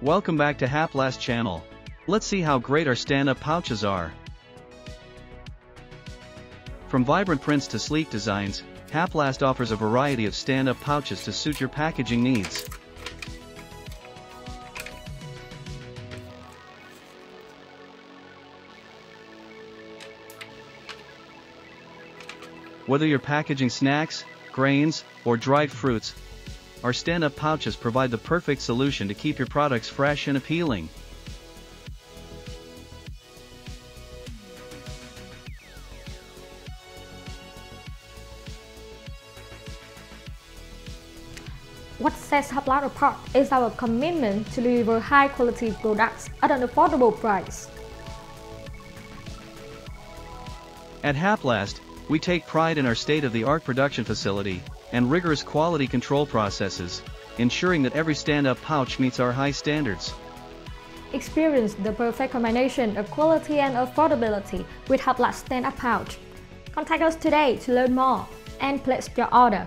Welcome back to Haplast channel. Let's see how great our stand-up pouches are. From vibrant prints to sleek designs, Haplast offers a variety of stand-up pouches to suit your packaging needs. Whether you're packaging snacks, grains, or dried fruits, our stand-up pouches provide the perfect solution to keep your products fresh and appealing. What sets Haplast apart is our commitment to deliver high-quality products at an affordable price. At Haplast, we take pride in our state-of-the-art production facility and rigorous quality control processes, ensuring that every stand-up pouch meets our high standards. Experience the perfect combination of quality and affordability with Haplast stand-up pouch. Contact us today to learn more and place your order.